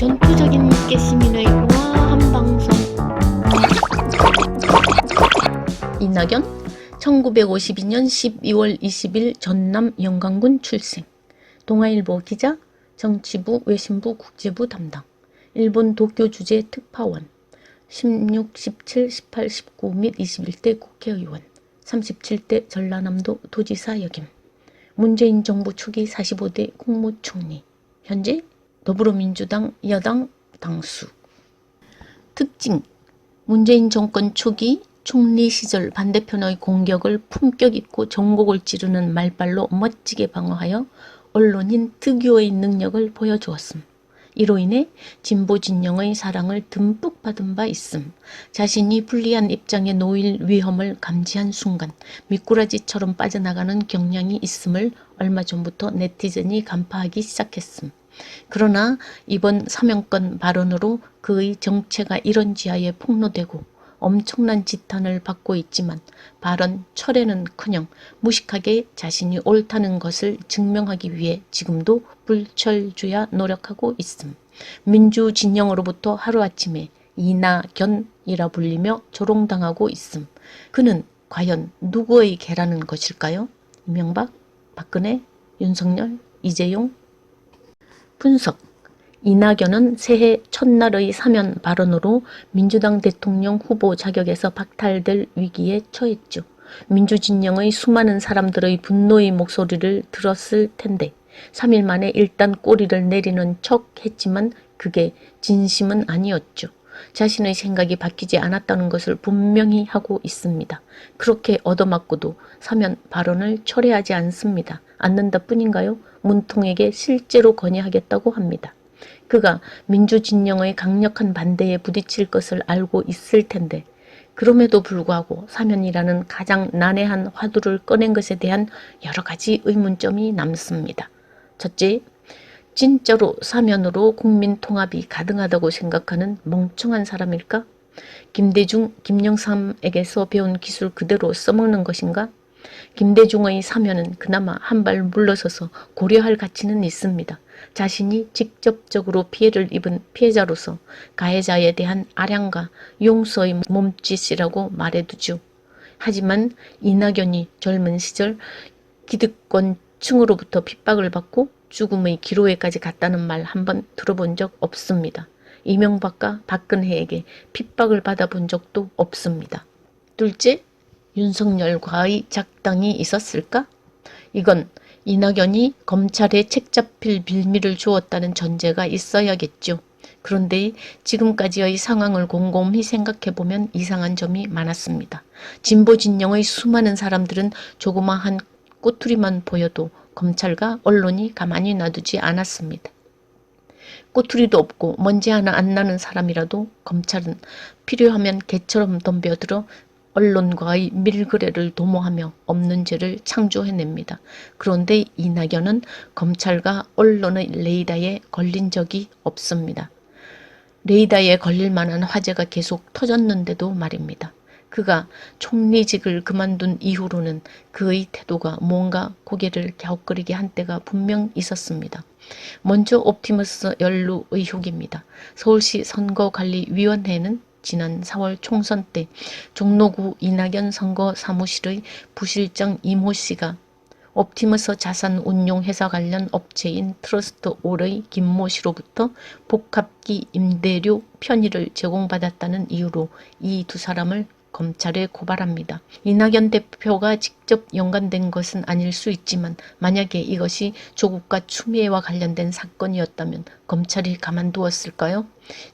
전투적인 깨시민의 우아한 방송. 이낙연 1952년 12월 20일 전남 영광군 출생. 동아일보 기자, 정치부, 외신부, 국제부 담당. 일본 도쿄 주재 특파원. 16, 17, 18, 19 및 21대 국회의원. 37대 전라남도 도지사 역임. 문재인 정부 초기 45대 국무총리. 현재 더불어민주당 여당 당수. 특징: 문재인 정권 초기 총리 시절 반대편의 공격을 품격 있고 전곡을 찌르는 말발로 멋지게 방어하여 언론인 특유의 능력을 보여주었음. 이로 인해 진보 진영의 사랑을 듬뿍 받은 바 있음. 자신이 불리한 입장에 놓일 위험을 감지한 순간 미꾸라지처럼 빠져나가는 경향이 있음을 얼마 전부터 네티즌이 간파하기 시작했음. 그러나 이번 사면권 발언으로 그의 정체가 이런지하에 폭로되고 엄청난 지탄을 받고 있지만 발언 철회는커녕 무식하게 자신이 옳다는 것을 증명하기 위해 지금도 불철주야 노력하고 있음. 민주진영으로부터 하루아침에 이낙연이라 불리며 조롱당하고 있음. 그는 과연 누구의 개라는 것일까요? 이명박, 박근혜, 윤석열, 이재용? 분석: 이낙연은 새해 첫날의 사면 발언으로 민주당 대통령 후보 자격에서 박탈될 위기에 처했죠. 민주진영의 수많은 사람들의 분노의 목소리를 들었을 텐데 3일 만에 일단 꼬리를 내리는 척 했지만 그게 진심은 아니었죠. 자신의 생각이 바뀌지 않았다는 것을 분명히 하고 있습니다. 그렇게 얻어맞고도 사면 발언을 철회하지 않는다 뿐인가요? 문통에게 실제로 건의하겠다고 합니다. 그가 민주진영의 강력한 반대에 부딪힐 것을 알고 있을 텐데 그럼에도 불구하고 사면이라는 가장 난해한 화두를 꺼낸 것에 대한 여러 가지 의문점이 남습니다. 첫째, 진짜로 사면으로 국민 통합이 가능하다고 생각하는 멍청한 사람일까? 김대중, 김영삼에게서 배운 기술 그대로 써먹는 것인가? 김대중의 사면은 그나마 한 발 물러서서 고려할 가치는 있습니다. 자신이 직접적으로 피해를 입은 피해자로서 가해자에 대한 아량과 용서의 몸짓이라고 말해두죠. 하지만 이낙연이 젊은 시절 기득권층으로부터 핍박을 받고 죽음의 기로에까지 갔다는 말 한번 들어본 적 없습니다. 이명박과 박근혜에게 핍박을 받아본 적도 없습니다. 둘째, 윤석열과의 작당이 있었을까? 이건 이낙연이 검찰에 책잡힐 빌미를 주었다는 전제가 있어야겠죠. 그런데 지금까지의 상황을 곰곰이 생각해보면 이상한 점이 많았습니다. 진보 진영의 수많은 사람들은 조그마한 꼬투리만 보여도 검찰과 언론이 가만히 놔두지 않았습니다. 꼬투리도 없고 먼지 하나 안 나는 사람이라도 검찰은 필요하면 개처럼 덤벼들어 언론과의 밀거래를 도모하며 없는 죄를 창조해냅니다. 그런데 이낙연은 검찰과 언론의 레이더에 걸린 적이 없습니다. 레이더에 걸릴 만한 화제가 계속 터졌는데도 말입니다. 그가 총리직을 그만둔 이후로는 그의 태도가 뭔가 고개를 갸웃거리게 한 때가 분명 있었습니다. 먼저 옵티머스 연루 의혹입니다. 서울시 선거관리위원회는 지난 4월 총선 때 종로구 이낙연 선거 사무실의 부실장 이모 씨가 옵티머스 자산운용회사 관련 업체인 트러스트올의 김모 씨로부터 복합기 임대료 편의를 제공받았다는 이유로 이 두 사람을 검찰에 고발합니다. 이낙연 대표가 직접 연관된 것은 아닐 수 있지만 만약에 이것이 조국과 추미애와 관련된 사건이었다면 검찰이 가만두었을까요?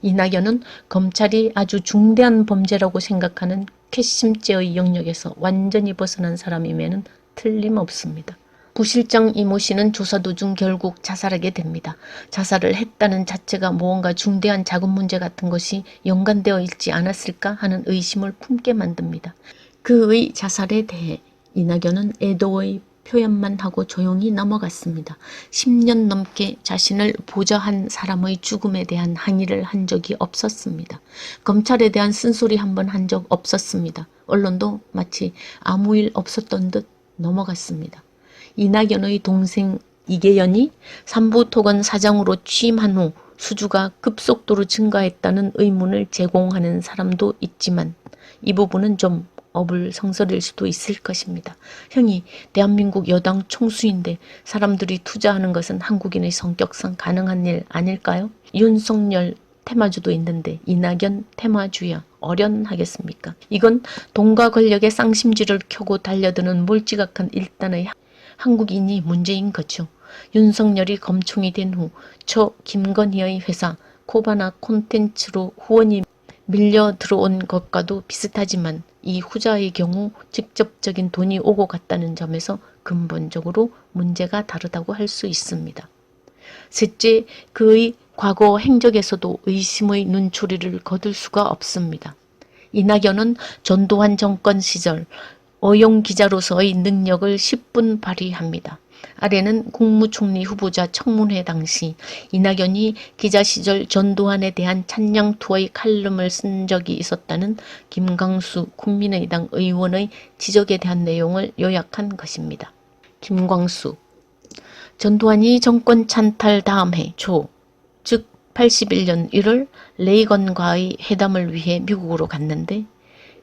이낙연은 검찰이 아주 중대한 범죄라고 생각하는 괘씸죄의 영역에서 완전히 벗어난 사람임에는 틀림없습니다. 부실장 이모 씨는 조사 도중 결국 자살하게 됩니다. 자살을 했다는 자체가 무언가 중대한 자금 문제 같은 것이 연관되어 있지 않았을까 하는 의심을 품게 만듭니다. 그의 자살에 대해 이낙연은 애도의 표현만 하고 조용히 넘어갔습니다. 10년 넘게 자신을 보좌한 사람의 죽음에 대한 항의를 한 적이 없었습니다. 검찰에 대한 쓴소리 한 번 한 적 없었습니다. 언론도 마치 아무 일 없었던 듯 넘어갔습니다. 이낙연의 동생 이계연이 삼부토건 사장으로 취임한 후 수주가 급속도로 증가했다는 의문을 제공하는 사람도 있지만 이 부분은 좀 어불성설일 수도 있을 것입니다. 형이 대한민국 여당 총수인데 사람들이 투자하는 것은 한국인의 성격상 가능한 일 아닐까요? 윤석열 테마주도 있는데 이낙연 테마주야 어련하겠습니까? 이건 돈과 권력의 쌍심지를 켜고 달려드는 몰지각한 일단의 한국인이 문제인 거죠. 윤석열이 검총이 된 후 초 김건희의 회사 코바나 콘텐츠로 후원이 밀려 들어온 것과도 비슷하지만 이 후자의 경우 직접적인 돈이 오고 갔다는 점에서 근본적으로 문제가 다르다고 할 수 있습니다. 셋째, 그의 과거 행적에서도 의심의 눈초리를 거둘 수가 없습니다. 이낙연은 전두환 정권 시절 어용 기자로서의 능력을 10분 발휘합니다. 아래는 국무총리 후보자 청문회 당시 이낙연이 기자 시절 전두환에 대한 찬양 투어의 칼럼을 쓴 적이 있었다는 김광수 국민의당 의원의 지적에 대한 내용을 요약한 것입니다. 김광수: 전두환이 정권 찬탈 다음 해 초, 즉 81년 1월 레이건과의 회담을 위해 미국으로 갔는데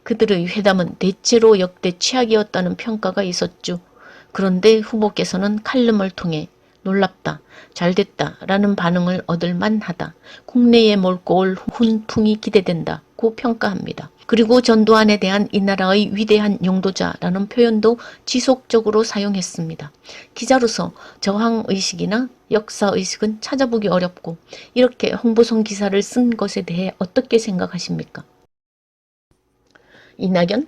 그들의 회담은 대체로 역대 최악이었다는 평가가 있었죠. 그런데 후보께서는 칼럼을 통해 놀랍다, 잘됐다 라는 반응을 얻을 만하다, 국내에 몰고 올 훈풍이 기대된다고 평가합니다. 그리고 전두환에 대한 이 나라의 위대한 용도자라는 표현도 지속적으로 사용했습니다. 기자로서 저항의식이나 역사의식은 찾아보기 어렵고 이렇게 홍보성 기사를 쓴 것에 대해 어떻게 생각하십니까? 이낙연?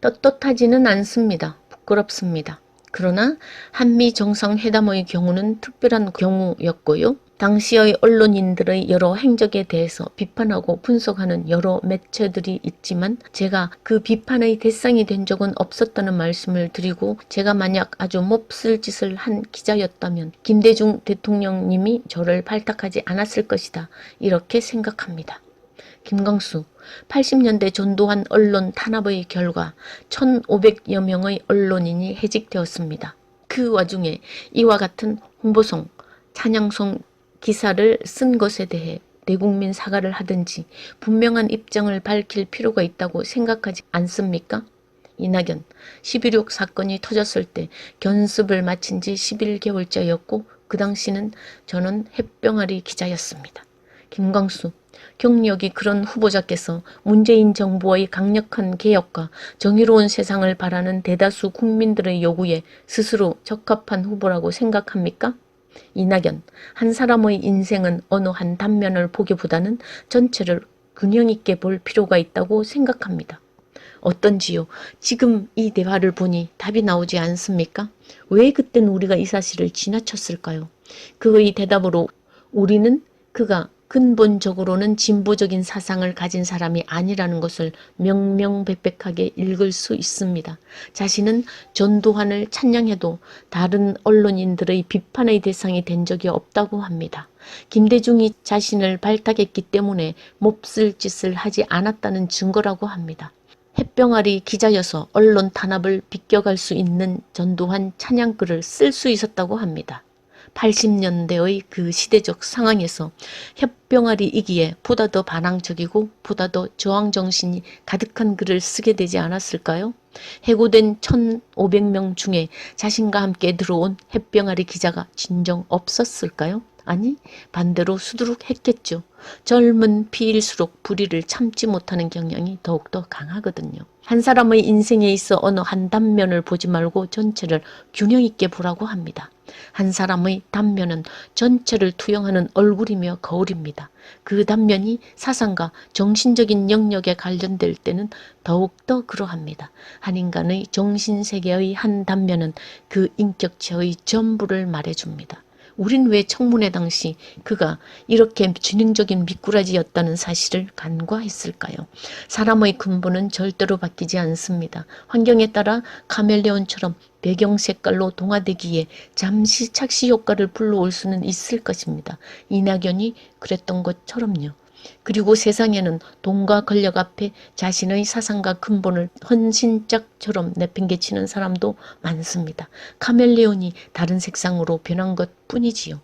떳떳하지는 않습니다. 부끄럽습니다. 그러나 한미 정상회담의 경우는 특별한 경우였고요. 당시의 언론인들의 여러 행적에 대해서 비판하고 분석하는 여러 매체들이 있지만 제가 그 비판의 대상이 된 적은 없었다는 말씀을 드리고, 제가 만약 아주 몹쓸 짓을 한 기자였다면 김대중 대통령님이 저를 발탁하지 않았을 것이다, 이렇게 생각합니다. 김광수: 80년대 전두환 언론 탄압의 결과 1,500여 명의 언론인이 해직되었습니다. 그 와중에 이와 같은 홍보성, 찬양성 기사를 쓴 것에 대해 대국민 사과를 하든지 분명한 입장을 밝힐 필요가 있다고 생각하지 않습니까? 이낙연: 11.6 사건이 터졌을 때 견습을 마친 지 11개월째였고 그 당시는 저는 햇병아리 기자였습니다. 김광수: 경력이 그런 후보자께서 문재인 정부의 강력한 개혁과 정의로운 세상을 바라는 대다수 국민들의 요구에 스스로 적합한 후보라고 생각합니까? 이낙연: 한 사람의 인생은 어느 한 단면을 보기보다는 전체를 균형 있게 볼 필요가 있다고 생각합니다. 어떤지요? 지금 이 대화를 보니 답이 나오지 않습니까? 왜 그땐 우리가 이 사실을 지나쳤을까요? 그의 대답으로 우리는 그가 근본적으로는 진보적인 사상을 가진 사람이 아니라는 것을 명명백백하게 읽을 수 있습니다. 자신은 전두환을 찬양해도 다른 언론인들의 비판의 대상이 된 적이 없다고 합니다. 김대중이 자신을 발탁했기 때문에 몹쓸 짓을 하지 않았다는 증거라고 합니다. 햇병아리 기자여서 언론 탄압을 비껴갈 수 있는 전두환 찬양글을 쓸 수 있었다고 합니다. 80년대의 그 시대적 상황에서 햇병아리이기에 보다 더 반항적이고 보다 더 저항정신이 가득한 글을 쓰게 되지 않았을까요? 해고된 1,500명 중에 자신과 함께 들어온 햇병아리 기자가 진정 없었을까요? 아니, 반대로 수두룩했겠죠. 젊은 피일수록 불의를 참지 못하는 경향이 더욱더 강하거든요. 한 사람의 인생에 있어 어느 한 단면을 보지 말고 전체를 균형 있게 보라고 합니다. 한 사람의 단면은 전체를 투영하는 얼굴이며 거울입니다. 그 단면이 사상과 정신적인 영역에 관련될 때는 더욱더 그러합니다. 한 인간의 정신세계의 한 단면은 그 인격체의 전부를 말해줍니다. 우린 왜 청문회 당시 그가 이렇게 지능적인 미꾸라지였다는 사실을 간과했을까요? 사람의 근본은 절대로 바뀌지 않습니다. 환경에 따라 카멜레온처럼 배경 색깔로 동화되기에 잠시 착시 효과를 불러올 수는 있을 것입니다. 이낙연이 그랬던 것처럼요. 그리고 세상에는 돈과 권력 앞에 자신의 사상과 근본을 헌신짝처럼 내팽개치는 사람도 많습니다. 카멜레온이 다른 색상으로 변한 것 뿐이지요.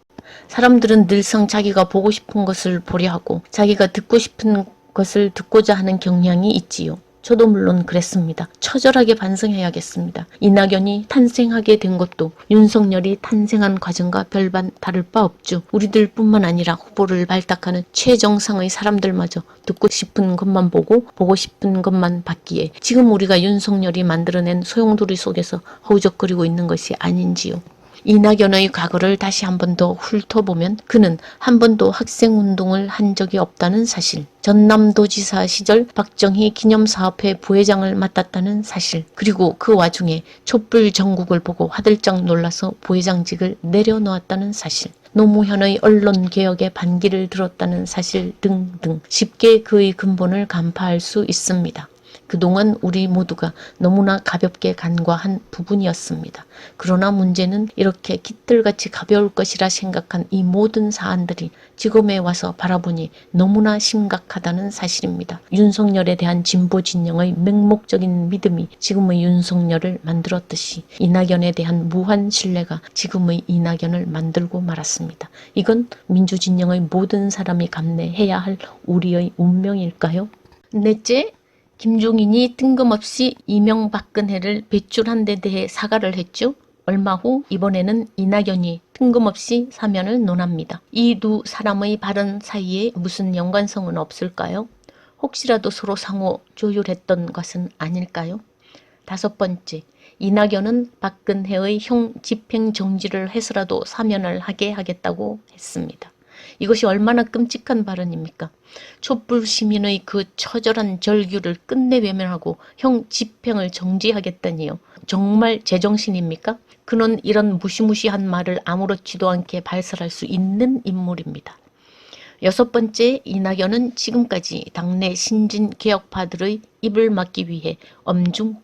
사람들은 늘상 자기가 보고 싶은 것을 보려 하고 자기가 듣고 싶은 것을 듣고자 하는 경향이 있지요. 저도 물론 그랬습니다. 처절하게 반성해야겠습니다. 이낙연이 탄생하게 된 것도 윤석열이 탄생한 과정과 별반 다를 바 없죠. 우리들 뿐만 아니라 후보를 발탁하는 최정상의 사람들마저 듣고 싶은 것만 보고 싶은 것만 받기에 지금 우리가 윤석열이 만들어낸 소용돌이 속에서 허우적거리고 있는 것이 아닌지요. 이낙연의 과거를 다시 한 번 더 훑어보면 그는 한 번도 학생운동을 한 적이 없다는 사실, 전남도지사 시절 박정희 기념사업회 부회장을 맡았다는 사실, 그리고 그 와중에 촛불 전국을 보고 화들짝 놀라서 부회장직을 내려놓았다는 사실, 노무현의 언론개혁에 반기를 들었다는 사실 등등 쉽게 그의 근본을 간파할 수 있습니다. 그동안 우리 모두가 너무나 가볍게 간과한 부분이었습니다. 그러나 문제는 이렇게 깃들같이 가벼울 것이라 생각한 이 모든 사안들이 지금에 와서 바라보니 너무나 심각하다는 사실입니다. 윤석열에 대한 진보 진영의 맹목적인 믿음이 지금의 윤석열을 만들었듯이 이낙연에 대한 무한 신뢰가 지금의 이낙연을 만들고 말았습니다. 이건 민주진영의 모든 사람이 감내해야 할 우리의 운명일까요? 넷째, 김종인이 뜬금없이 이명박근혜를 배출한 데 대해 사과를 했죠. 얼마 후 이번에는 이낙연이 뜬금없이 사면을 논합니다. 이 두 사람의 발언 사이에 무슨 연관성은 없을까요? 혹시라도 서로 상호 조율했던 것은 아닐까요? 다섯 번째, 이낙연은 박근혜의 형 집행 정지를 해서라도 사면을 하게 하겠다고 했습니다. 이것이 얼마나 끔찍한 발언입니까? 촛불 시민의 그 처절한 절규를 끝내 외면하고 형 집행을 정지하겠다니요. 정말 제정신입니까? 그는 이런 무시무시한 말을 아무렇지도 않게 발설할 수 있는 인물입니다. 여섯 번째, 이낙연은 지금까지 당내 신진 개혁파들의 입을 막기 위해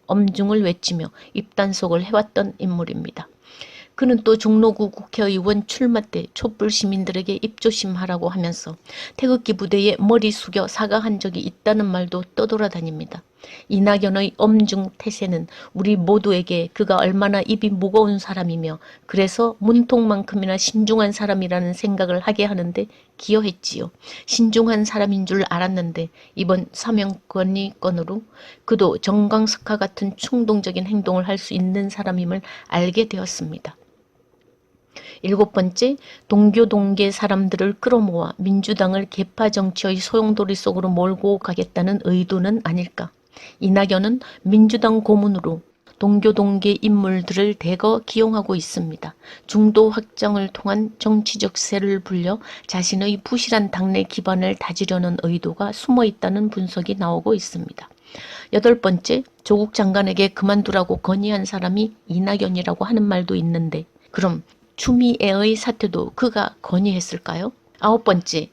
엄중을 외치며 입단속을 해왔던 인물입니다. 그는 또 종로구 국회의원 출마 때 촛불 시민들에게 입조심하라고 하면서 태극기 부대에 머리 숙여 사과한 적이 있다는 말도 떠돌아다닙니다. 이낙연의 엄중 태세는 우리 모두에게 그가 얼마나 입이 무거운 사람이며 그래서 문통만큼이나 신중한 사람이라는 생각을 하게 하는데 기여했지요. 신중한 사람인 줄 알았는데 이번 사면건으로 그도 정광석과 같은 충동적인 행동을 할 수 있는 사람임을 알게 되었습니다. 일곱 번째, 동교동계 사람들을 끌어모아 민주당을 계파 정치의 소용돌이 속으로 몰고 가겠다는 의도는 아닐까. 이낙연은 민주당 고문으로 동교동계 인물들을 대거 기용하고 있습니다. 중도 확장을 통한 정치적 세를 불려 자신의 부실한 당내 기반을 다지려는 의도가 숨어 있다는 분석이 나오고 있습니다. 여덟 번째, 조국 장관에게 그만두라고 건의한 사람이 이낙연이라고 하는 말도 있는데 그럼 추미애의 사퇴도 그가 건의했을까요? 아홉 번째,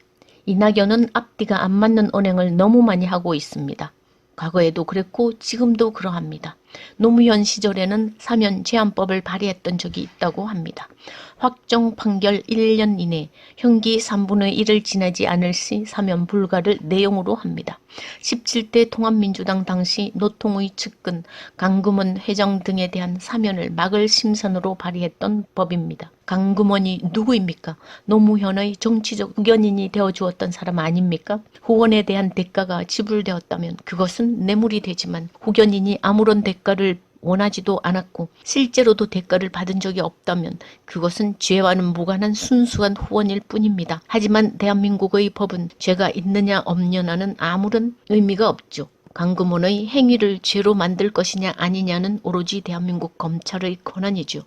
이낙연은 앞뒤가 안 맞는 언행을 너무 많이 하고 있습니다. 과거에도 그랬고 지금도 그러합니다. 노무현 시절에는 사면 제한법을 발의했던 적이 있다고 합니다. 확정 판결 1년 이내 형기 3분의 1을 지나지 않을 시 사면 불가를 내용으로 합니다. 17대 통합민주당 당시 노통의 측근, 강금원 회장 등에 대한 사면을 막을 심산으로 발의했던 법입니다. 강금원이 누구입니까? 노무현의 정치적 후견인이 되어주었던 사람 아닙니까? 후원에 대한 대가가 지불되었다면 그것은 뇌물이 되지만 후견인이 아무런 대가를 원하지도 않았고 실제로도 대가를 받은 적이 없다면 그것은 죄와는 무관한 순수한 후원일 뿐입니다. 하지만 대한민국의 법은 죄가 있느냐 없느냐는 아무런 의미가 없죠. 강금원의 행위를 죄로 만들 것이냐 아니냐는 오로지 대한민국 검찰의 권한이죠.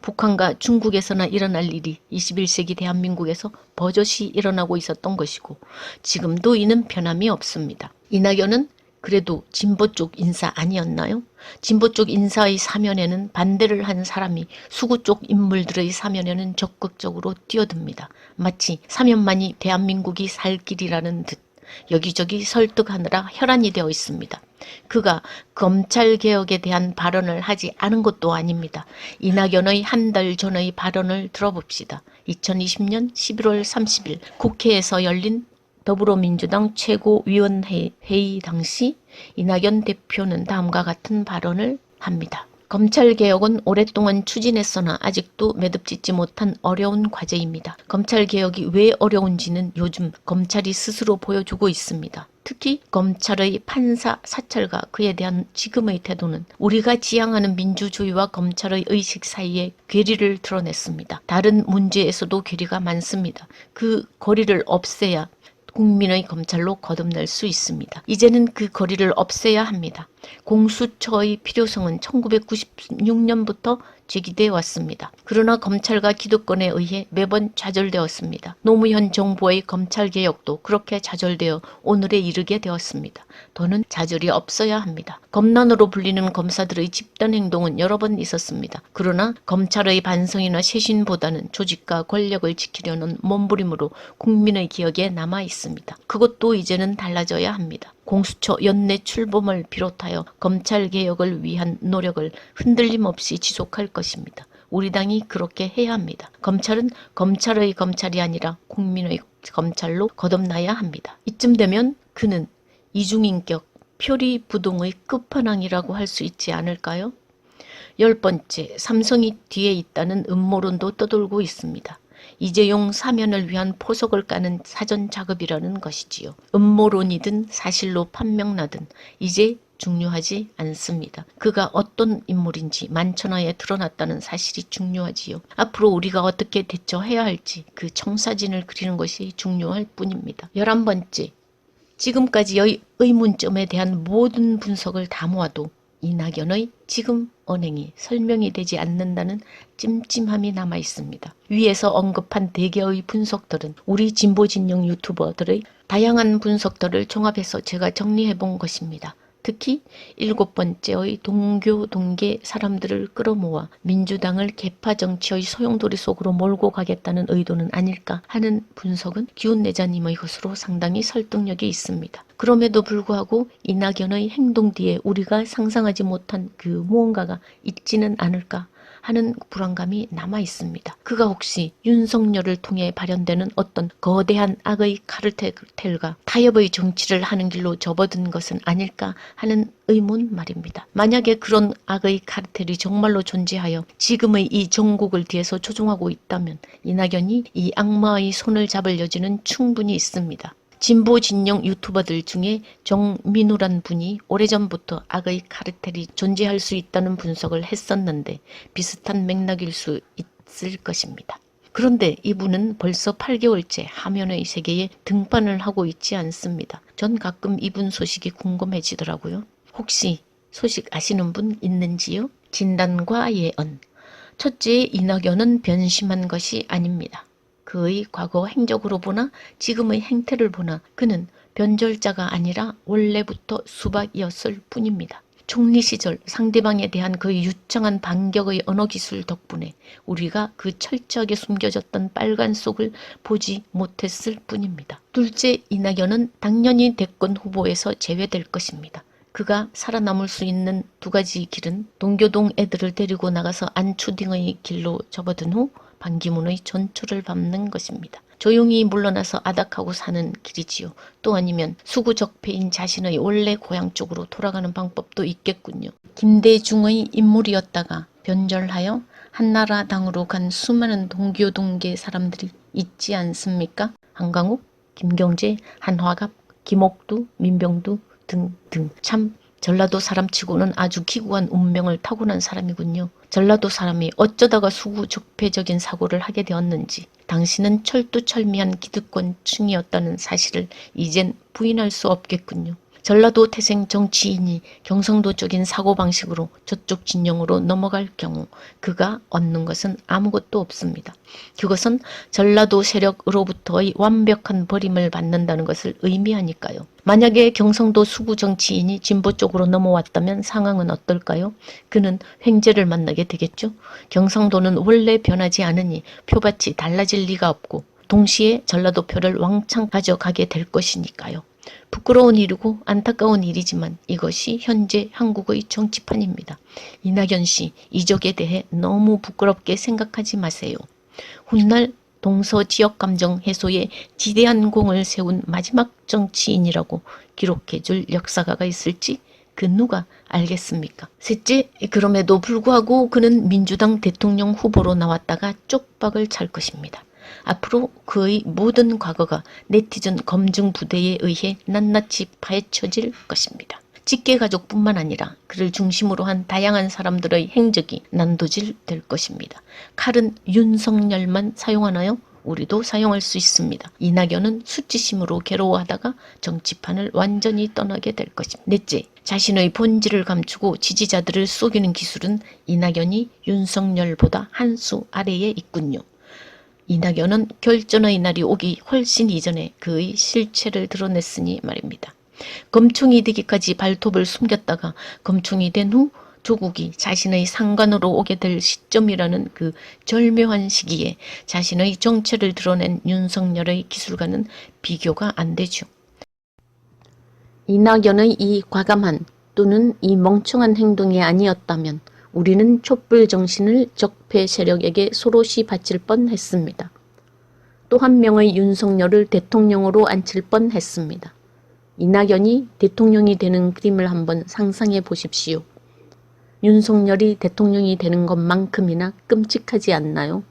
북한과 중국에서나 일어날 일이 21세기 대한민국에서 버젓이 일어나고 있었던 것이고 지금도 이는 변함이 없습니다. 이낙연은 그래도 진보 쪽 인사 아니었나요? 진보 쪽 인사의 사면에는 반대를 한 사람이 수구 쪽 인물들의 사면에는 적극적으로 뛰어듭니다. 마치 사면만이 대한민국이 살 길이라는 듯 여기저기 설득하느라 혈안이 되어 있습니다. 그가 검찰개혁에 대한 발언을 하지 않은 것도 아닙니다. 이낙연의 한 달 전의 발언을 들어봅시다. 2020년 11월 30일 국회에서 열린 더불어민주당 최고위원회 회의 당시 이낙연 대표는 다음과 같은 발언을 합니다. 검찰개혁은 오랫동안 추진했으나 아직도 매듭짓지 못한 어려운 과제입니다. 검찰개혁이 왜 어려운지는 요즘 검찰이 스스로 보여주고 있습니다. 특히 검찰의 판사 사찰과 그에 대한 지금의 태도는 우리가 지향하는 민주주의와 검찰의 의식 사이에 괴리를 드러냈습니다. 다른 문제에서도 괴리가 많습니다. 그 거리를 없애야 국민의 검찰로 거듭날 수 있습니다. 이제는 그 거리를 없애야 합니다. 공수처의 필요성은 1996년부터 제기되어 왔습니다. 그러나 검찰과 기득권에 의해 매번 좌절되었습니다. 노무현 정부의 검찰개혁도 그렇게 좌절되어 오늘에 이르게 되었습니다. 더는 좌절이 없어야 합니다. 검난으로 불리는 검사들의 집단 행동은 여러 번 있었습니다. 그러나 검찰의 반성이나 쇄신보다는 조직과 권력을 지키려는 몸부림으로 국민의 기억에 남아 있습니다. 그것도 이제는 달라져야 합니다. 공수처 연내 출범을 비롯하여 검찰개혁을 위한 노력을 흔들림 없이 지속할 것입니다. 우리 당이 그렇게 해야 합니다. 검찰은 검찰의 검찰이 아니라 국민의 검찰로 거듭나야 합니다. 이쯤 되면 그는 이중인격, 표리부동의 끝판왕이라고 할 수 있지 않을까요? 10번째, 삼성이 뒤에 있다는 음모론도 떠돌고 있습니다. 이재용 사면을 위한 포석을 까는 사전 작업이라는 것이지요. 음모론이든 사실로 판명나든 이제 중요하지 않습니다. 그가 어떤 인물인지 만천하에 드러났다는 사실이 중요하지요. 앞으로 우리가 어떻게 대처해야 할지 그 청사진을 그리는 것이 중요할 뿐입니다. 11번째, 지금까지의 의문점에 대한 모든 분석을 다 모아도 이낙연의 지금 언행이 설명이 되지 않는다는 찜찜함이 남아 있습니다. 위에서 언급한 대개의 분석들은 우리 진보진영 유튜버들의 다양한 분석들을 종합해서 제가 정리해 본 것입니다. 특히 7번째의 동교 동계 사람들을 끌어모아 민주당을 개파 정치의 소용돌이 속으로 몰고 가겠다는 의도는 아닐까 하는 분석은 기훈내자님의 것으로 상당히 설득력이 있습니다. 그럼에도 불구하고 이낙연의 행동 뒤에 우리가 상상하지 못한 그 무언가가 있지는 않을까 하는 불안감이 남아 있습니다. 그가 혹시 윤석열을 통해 발현되는 어떤 거대한 악의 카르텔과 타협의 정치를 하는 길로 접어든 것은 아닐까 하는 의문 말입니다. 만약에 그런 악의 카르텔이 정말로 존재하여 지금의 이 정국을 뒤에서 조종하고 있다면 이낙연이 이 악마의 손을 잡을 여지는 충분히 있습니다. 진보 진영 유튜버들 중에 정민우란 분이 오래전부터 악의 카르텔이 존재할 수 있다는 분석을 했었는데 비슷한 맥락일 수 있을 것입니다. 그런데 이분은 벌써 8개월째 화면의 세계에 등판을 하고 있지 않습니다. 전 가끔 이분 소식이 궁금해지더라고요. 혹시 소식 아시는 분 있는지요? 진단과 예언. 첫째, 이낙연은 변심한 것이 아닙니다. 그의 과거 행적으로 보나 지금의 행태를 보나 그는 변절자가 아니라 원래부터 수박이었을 뿐입니다. 총리 시절 상대방에 대한 그의 유창한 반격의 언어기술 덕분에 우리가 그 철저하게 숨겨졌던 빨간 속을 보지 못했을 뿐입니다. 둘째, 이낙연은 당연히 대권 후보에서 제외될 것입니다. 그가 살아남을 수 있는 두 가지 길은 동교동 애들을 데리고 나가서 안추딩의 길로 접어든 후 반기문의 전초를 밟는 것입니다. 조용히 물러나서 아닥하고 사는 길이지요. 또 아니면 수구적폐인 자신의 원래 고향 쪽으로 돌아가는 방법도 있겠군요. 김대중의 인물이었다가 변절하여 한나라당으로 간 수많은 동교동계 사람들이 있지 않습니까? 한강욱, 김경재, 한화갑, 김옥두, 민병두 등등. 참 전라도 사람치고는 아주 기구한 운명을 타고난 사람이군요. 전라도 사람이 어쩌다가 수구적폐적인 사고를 하게 되었는지 당신은 철두철미한 기득권층이었다는 사실을 이젠 부인할 수 없겠군요. 전라도 태생 정치인이 경상도적인 사고방식으로 저쪽 진영으로 넘어갈 경우 그가 얻는 것은 아무것도 없습니다. 그것은 전라도 세력으로부터의 완벽한 버림을 받는다는 것을 의미하니까요. 만약에 경상도 수구 정치인이 진보 쪽으로 넘어왔다면 상황은 어떨까요? 그는 횡재를 만나게 되겠죠. 경상도는 원래 변하지 않으니 표밭이 달라질 리가 없고 동시에 전라도 표를 왕창 가져가게 될 것이니까요. 부끄러운 일이고 안타까운 일이지만 이것이 현재 한국의 정치판입니다. 이낙연 씨, 이적에 대해 너무 부끄럽게 생각하지 마세요. 훗날 동서 지역 감정 해소에 지대한 공을 세운 마지막 정치인이라고 기록해줄 역사가가 있을지 그 누가 알겠습니까? 셋째, 그럼에도 불구하고 그는 민주당 대통령 후보로 나왔다가 쪽박을 찰 것입니다. 앞으로 그의 모든 과거가 네티즌 검증 부대에 의해 낱낱이 파헤쳐질 것입니다. 직계가족뿐만 아니라 그를 중심으로 한 다양한 사람들의 행적이 난도질될 것입니다. 칼은 윤석열만 사용하나요? 우리도 사용할 수 있습니다. 이낙연은 수치심으로 괴로워하다가 정치판을 완전히 떠나게 될 것입니다. 넷째, 자신의 본질을 감추고 지지자들을 속이는 기술은 이낙연이 윤석열보다 한 수 아래에 있군요. 이낙연은 결전의 날이 오기 훨씬 이전에 그의 실체를 드러냈으니 말입니다. 검충이 되기까지 발톱을 숨겼다가 검충이 된 후 조국이 자신의 상관으로 오게 될 시점이라는 그 절묘한 시기에 자신의 정체를 드러낸 윤석열의 기술과는 비교가 안 되죠. 이낙연의 이 과감한 또는 이 멍청한 행동이 아니었다면 우리는 촛불 정신을 적폐 세력에게 소롯이 바칠 뻔했습니다. 또 한 명의 윤석열을 대통령으로 앉힐 뻔했습니다. 이낙연이 대통령이 되는 그림을 한번 상상해 보십시오. 윤석열이 대통령이 되는 것만큼이나 끔찍하지 않나요?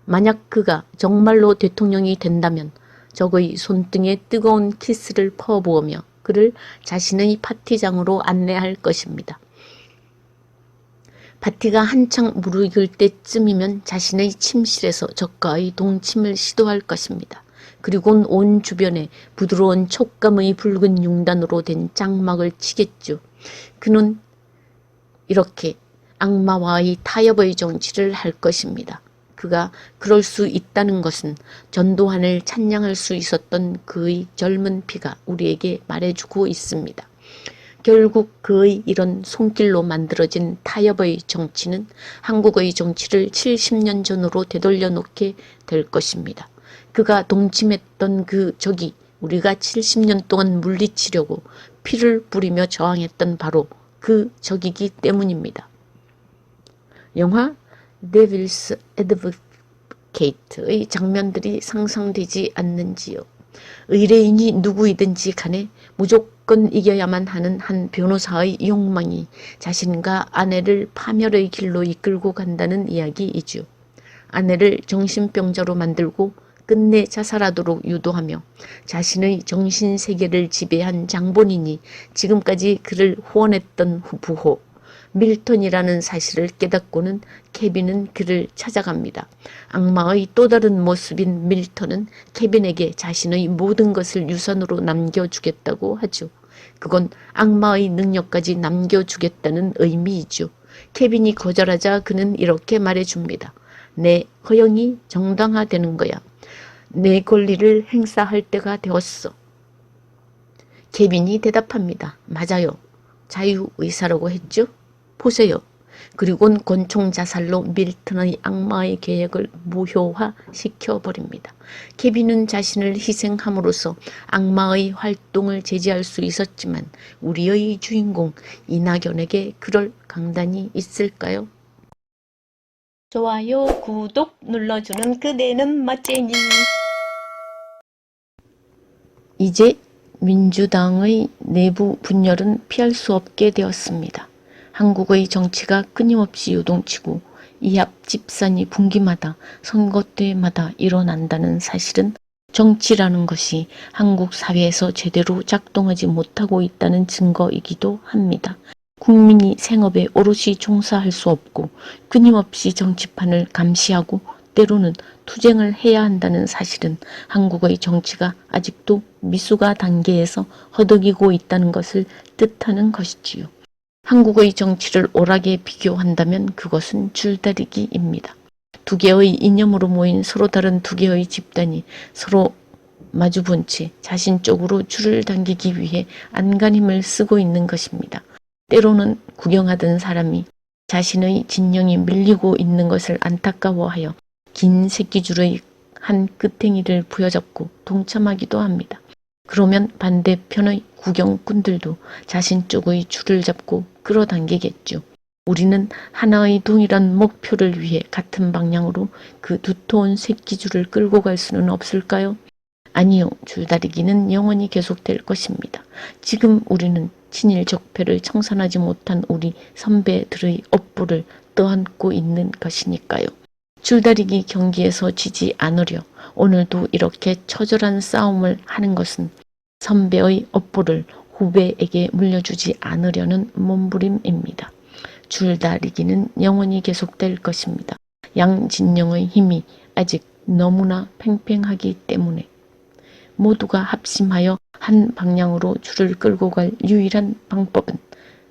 만약 그가 정말로 대통령이 된다면 적의 손등에 뜨거운 키스를 퍼부으며 그를 자신의 파티장으로 안내할 것입니다. 파티가 한창 무르익을 때쯤이면 자신의 침실에서 적과의 동침을 시도할 것입니다. 그리고는 온 주변에 부드러운 촉감의 붉은 융단으로 된 장막을 치겠죠. 그는 이렇게 악마와의 타협의 정치를 할 것입니다. 그가 그럴 수 있다는 것은 전두환을 찬양할 수 있었던 그의 젊은 피가 우리에게 말해주고 있습니다. 결국 그의 이런 손길로 만들어진 타협의 정치는 한국의 정치를 70년 전으로 되돌려 놓게 될 것입니다. 그가 동침했던 그 적이 우리가 70년 동안 물리치려고 피를 뿌리며 저항했던 바로 그 적이기 때문입니다. 영화 데빌스 애드보케이트의 장면들이 상상되지 않는지요. 의뢰인이 누구이든지 간에 무조건 이겨야만 하는 한 변호사의 욕망이 자신과 아내를 파멸의 길로 이끌고 간다는 이야기이죠. 아내를 정신병자로 만들고 끝내 자살하도록 유도하며 자신의 정신세계를 지배한 장본인이 지금까지 그를 후원했던 부호 밀턴이라는 사실을 깨닫고는 케빈은 그를 찾아갑니다. 악마의 또 다른 모습인 밀턴은 케빈에게 자신의 모든 것을 유산으로 남겨주겠다고 하죠. 그건 악마의 능력까지 남겨주겠다는 의미이죠. 케빈이 거절하자 그는 이렇게 말해줍니다. 내 허영이 정당화되는 거야. 내 권리를 행사할 때가 되었어. 케빈이 대답합니다. 맞아요. 자유의사라고 했죠? 보세요. 그리고는 권총 자살로 밀턴의 악마의 계획을 무효화시켜버립니다. 케빈은 자신을 희생함으로써 악마의 활동을 제지할 수 있었지만 우리의 주인공 이낙연에게 그럴 강단이 있을까요? 좋아요, 구독 눌러주는 그대는 멋쟁이. 이제 민주당의 내부 분열은 피할 수 없게 되었습니다. 한국의 정치가 끊임없이 요동치고 이합 집산이 분기마다 선거 때마다 일어난다는 사실은 정치라는 것이 한국 사회에서 제대로 작동하지 못하고 있다는 증거이기도 합니다. 국민이 생업에 오롯이 종사할 수 없고 끊임없이 정치판을 감시하고 때로는 투쟁을 해야 한다는 사실은 한국의 정치가 아직도 미숙아 단계에서 허덕이고 있다는 것을 뜻하는 것이지요. 한국의 정치를 오락에 비교한다면 그것은 줄다리기입니다. 두 개의 이념으로 모인 서로 다른 두 개의 집단이 서로 마주본 채 자신 쪽으로 줄을 당기기 위해 안간힘을 쓰고 있는 것입니다. 때로는 구경하던 사람이 자신의 진영이 밀리고 있는 것을 안타까워하여 긴 새끼줄의 한 끝행이를 부여잡고 동참하기도 합니다. 그러면 반대편의 구경꾼들도 자신 쪽의 줄을 잡고 끌어당기겠죠. 우리는 하나의 동일한 목표를 위해 같은 방향으로 그 두터운 새끼줄을 끌고 갈 수는 없을까요? 아니요. 줄다리기는 영원히 계속될 것입니다. 지금 우리는 친일 적폐를 청산하지 못한 우리 선배들의 업보를 떠안고 있는 것이니까요. 줄다리기 경기에서 지지 않으려 오늘도 이렇게 처절한 싸움을 하는 것은 선배의 업보를 후배에게 물려주지 않으려는 몸부림입니다. 줄다리기는 영원히 계속될 것입니다. 양진영의 힘이 아직 너무나 팽팽하기 때문에 모두가 합심하여 한 방향으로 줄을 끌고 갈 유일한 방법은,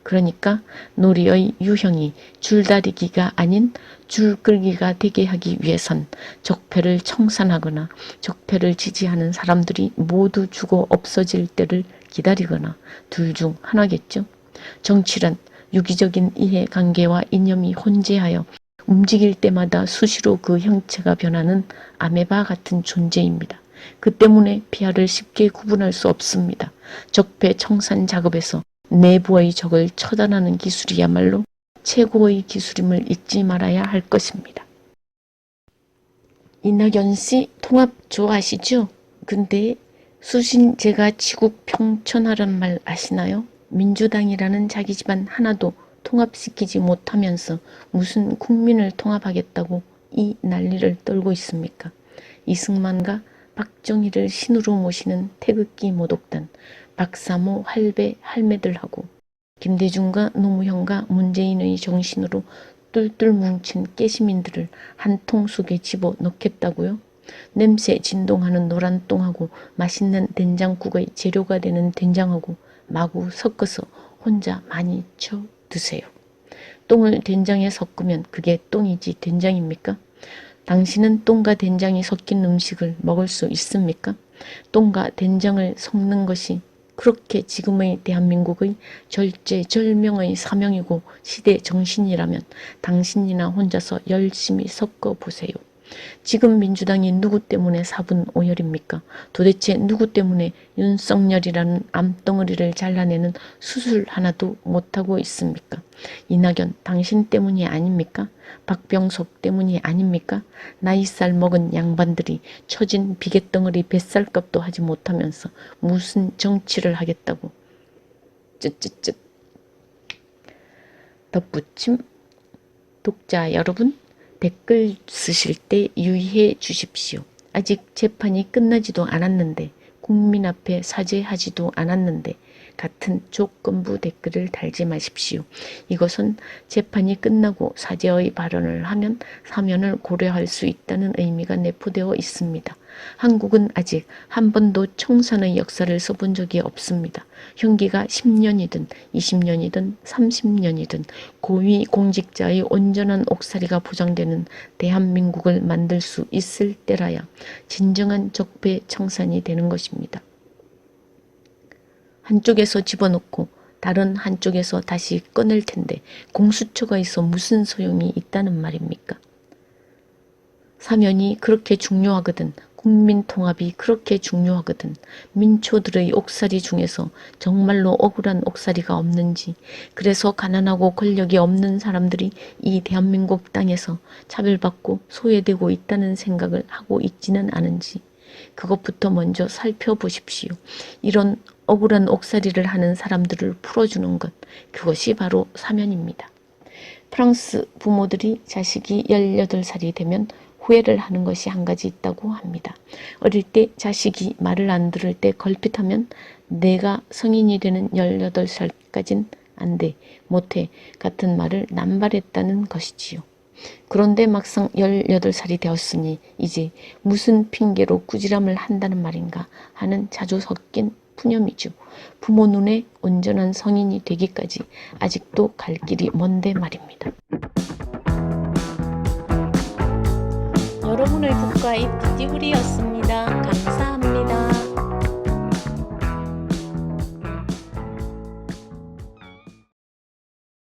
그러니까 놀이의 유형이 줄다리기가 아닌 줄끌기가 되게 하기 위해선 적폐를 청산하거나 적폐를 지지하는 사람들이 모두 죽어 없어질 때를 기다리거나 둘 중 하나겠죠. 정치란 유기적인 이해관계와 이념이 혼재하여 움직일 때마다 수시로 그 형체가 변하는 아메바 같은 존재입니다. 그 때문에 비하를 쉽게 구분할 수 없습니다. 적폐 청산 작업에서 내부의 적을 처단하는 기술이야말로 최고의 기술임을 잊지 말아야 할 것입니다. 이낙연 씨 통합 좋아하시죠? 근데 수신제가 지국 평천하란 말 아시나요? 민주당이라는 자기 집안 하나도 통합시키지 못하면서 무슨 국민을 통합하겠다고 이 난리를 떨고 있습니까? 이승만과 박정희를 신으로 모시는 태극기 모독단, 박사모 할배 할매들하고 김대중과 노무현과 문재인의 정신으로 똘똘 뭉친 깨시민들을 한 통 속에 집어넣겠다고요? 냄새 진동하는 노란똥하고 맛있는 된장국의 재료가 되는 된장하고 마구 섞어서 혼자 많이 쳐 드세요. 똥을 된장에 섞으면 그게 똥이지 된장입니까? 당신은 똥과 된장이 섞인 음식을 먹을 수 있습니까? 똥과 된장을 섞는 것이 그렇게 지금의 대한민국의 절제절명의 사명이고 시대 정신이라면 당신이나 혼자서 열심히 섞어보세요. 지금 민주당이 누구 때문에 4분 5열입니까? 도대체 누구 때문에 윤석열이라는 암덩어리를 잘라내는 수술 하나도 못하고 있습니까? 이낙연 당신 때문이 아닙니까? 박병석 때문이 아닙니까? 나이살 먹은 양반들이 처진 비계덩어리 뱃살값도 하지 못하면서 무슨 정치를 하겠다고. 쯧쯧쯧. 덧붙임. 독자 여러분, 댓글 쓰실 때 유의해 주십시오. 아직 재판이 끝나지도 않았는데, 국민 앞에 사죄하지도 않았는데 같은 조건부 댓글을 달지 마십시오. 이것은 재판이 끝나고 사죄의 발언을 하면 사면을 고려할 수 있다는 의미가 내포되어 있습니다. 한국은 아직 한 번도 청산의 역사를 써본 적이 없습니다. 형기가 10년이든 20년이든 30년이든 고위 공직자의 온전한 옥살이가 보장되는 대한민국을 만들 수 있을 때라야 진정한 적폐 청산이 되는 것입니다. 한쪽에서 집어넣고 다른 한쪽에서 다시 꺼낼 텐데 공수처가 있어 무슨 소용이 있다는 말입니까? 사면이 그렇게 중요하거든, 국민 통합이 그렇게 중요하거든, 민초들의 옥살이 중에서 정말로 억울한 옥살이가 없는지, 그래서 가난하고 권력이 없는 사람들이 이 대한민국 땅에서 차별받고 소외되고 있다는 생각을 하고 있지는 않은지 그것부터 먼저 살펴보십시오. 이런 억울한 옥살이를 하는 사람들을 풀어주는 것, 그것이 바로 사면입니다. 프랑스 부모들이 자식이 18살이 되면 후회를 하는 것이 한 가지 있다고 합니다. 어릴 때 자식이 말을 안 들을 때 걸핏하면 내가 성인이 되는 18살까진 안 돼, 못해 같은 말을 남발했다는 것이지요. 그런데 막상 18살이 되었으니 이제 무슨 핑계로 꾸지람을 한다는 말인가 하는 자주 섞인 푸념이죠. 부모 눈에 온전한 성인이 되기까지 아직도 갈 길이 먼데 말입니다. 여러분의 국가입 띠부리였습니다. 감사합니다.